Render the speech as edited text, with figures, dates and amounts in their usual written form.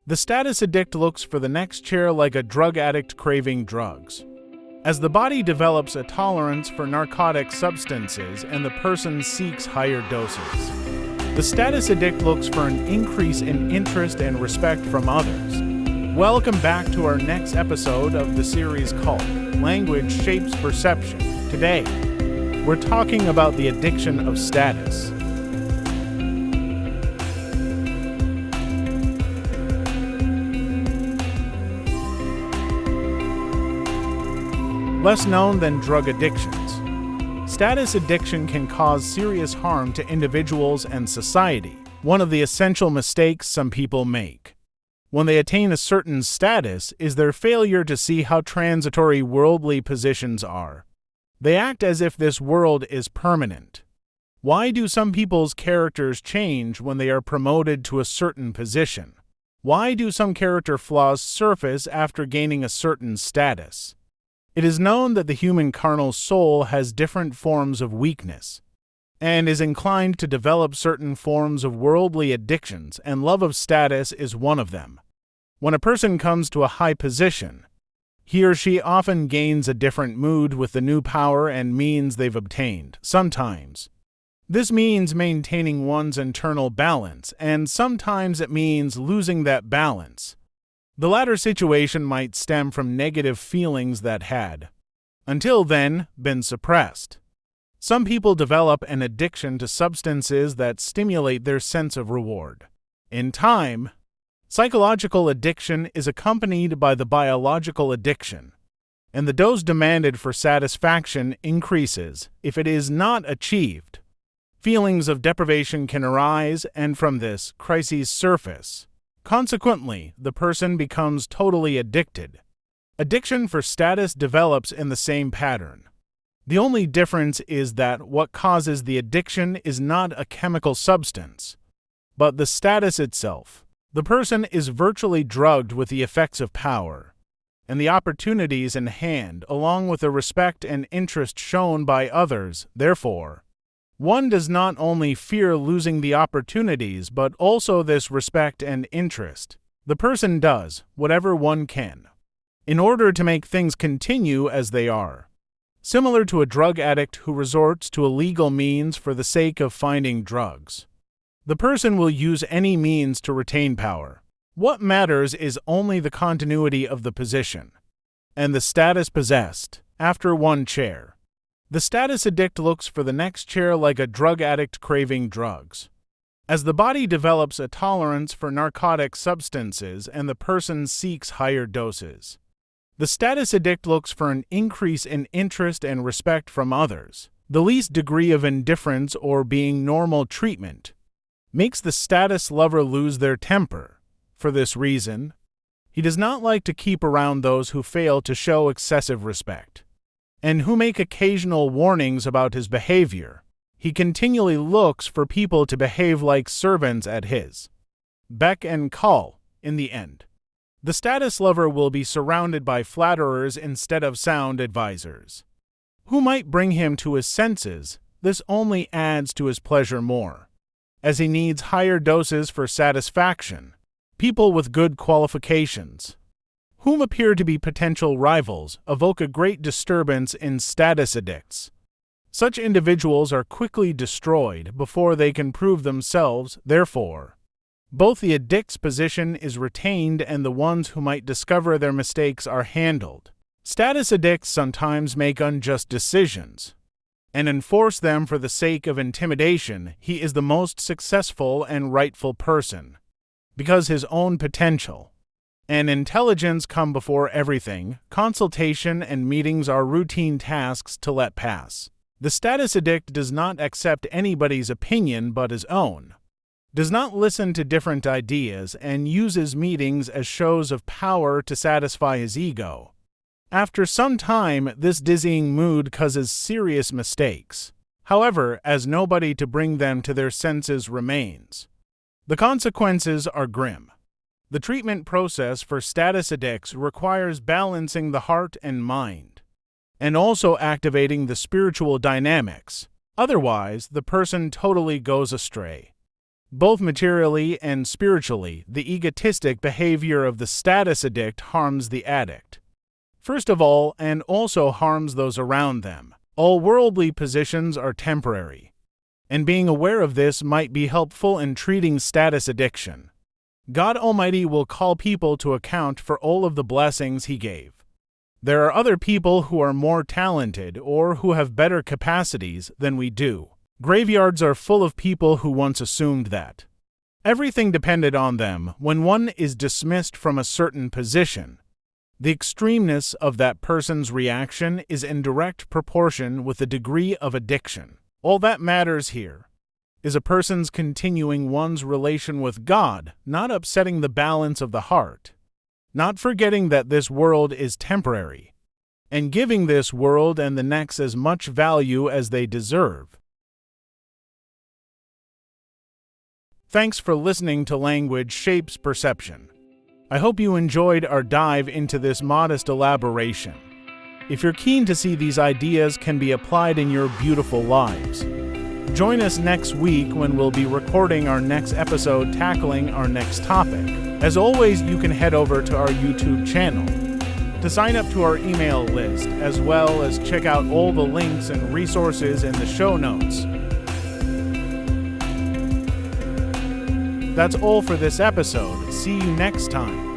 The status addict looks for the next chair like a drug addict craving drugs. As the body develops a tolerance for narcotic substances and the person seeks higher doses, the status addict looks for an increase in interest and respect from others. Welcome back to our next episode of the series called Language Shapes Perception. Today, we're talking about the addiction of status. Less known than drug addictions. Status addiction can cause serious harm to individuals and society, one of the essential mistakes some people make when they attain a certain status is their failure to see how transitory worldly positions are. They act as if this world is permanent. Why do some people's characters change when they are promoted to a certain position? Why do some character flaws surface after gaining a certain status? It is known that the human carnal soul has different forms of weakness and is inclined to develop certain forms of worldly addictions, and love of status is one of them. When a person comes to a high position, he or she often gains a different mood with the new power and means they've obtained. Sometimes this means maintaining one's internal balance, and sometimes it means losing that balance. The latter situation might stem from negative feelings that had, until then, been suppressed. Some people develop an addiction to substances that stimulate their sense of reward. In time, psychological addiction is accompanied by the biological addiction, and the dose demanded for satisfaction increases if it is not achieved. Feelings of deprivation can arise, and from this, crises surface. Consequently, the person becomes totally addicted. Addiction for status develops in the same pattern. The only difference is that what causes the addiction is not a chemical substance, but the status itself. The person is virtually drugged with the effects of power and the opportunities in hand, along with the respect and interest shown by others. Therefore, one does not only fear losing the opportunities, but also this respect and interest. The person does whatever one can in order to make things continue as they are. Similar to a drug addict who resorts to illegal means for the sake of finding drugs. The person will use any means to retain power. What matters is only the continuity of the position and the status possessed after one chair. The status addict looks for the next chair like a drug addict craving drugs. As the body develops a tolerance for narcotic substances and the person seeks higher doses, the status addict looks for an increase in interest and respect from others. The least degree of indifference or being normal treatment makes the status lover lose their temper. For this reason, he does not like to keep around those who fail to show excessive respect and who make occasional warnings about his behavior. He continually looks for people to behave like servants at his beck and call. In the end, the status lover will be surrounded by flatterers instead of sound advisors, who might bring him to his senses. This only adds to his pleasure more, as he needs higher doses for satisfaction. People with good qualifications, whom appear to be potential rivals, evoke a great disturbance in status addicts. Such individuals are quickly destroyed before they can prove themselves. Therefore, both the addict's position is retained and the ones who might discover their mistakes are handled. Status addicts sometimes make unjust decisions and enforce them for the sake of intimidation. He is the most successful and rightful person because his own potential and intelligence come before everything. Consultation and meetings are routine tasks to let pass. The status addict does not accept anybody's opinion but his own, does not listen to different ideas, and uses meetings as shows of power to satisfy his ego. After some time, this dizzying mood causes serious mistakes. However, as nobody to bring them to their senses remains, the consequences are grim. The treatment process for status addicts requires balancing the heart and mind, and also activating the spiritual dynamics. Otherwise, the person totally goes astray. Both materially and spiritually, the egotistic behavior of the status addict harms the addict. First of all, and also harms those around them. All worldly positions are temporary, and being aware of this might be helpful in treating status addiction. God Almighty will call people to account for all of the blessings He gave. There are other people who are more talented or who have better capacities than we do. Graveyards are full of people who once assumed that everything depended on them. When one is dismissed from a certain position, the extremeness of that person's reaction is in direct proportion with the degree of addiction. All that matters here is a person's continuing one's relation with God, not upsetting the balance of the heart, not forgetting that this world is temporary, and giving this world and the next as much value as they deserve. Thanks for listening to Language Shapes Perception. I hope you enjoyed our dive into this modest elaboration. If you're keen to see these ideas can be applied in your beautiful lives, join us next week when we'll be recording our next episode tackling our next topic. As always, you can head over to our YouTube channel to sign up to our email list, as well as check out all the links and resources in the show notes. That's all for this episode. See you next time.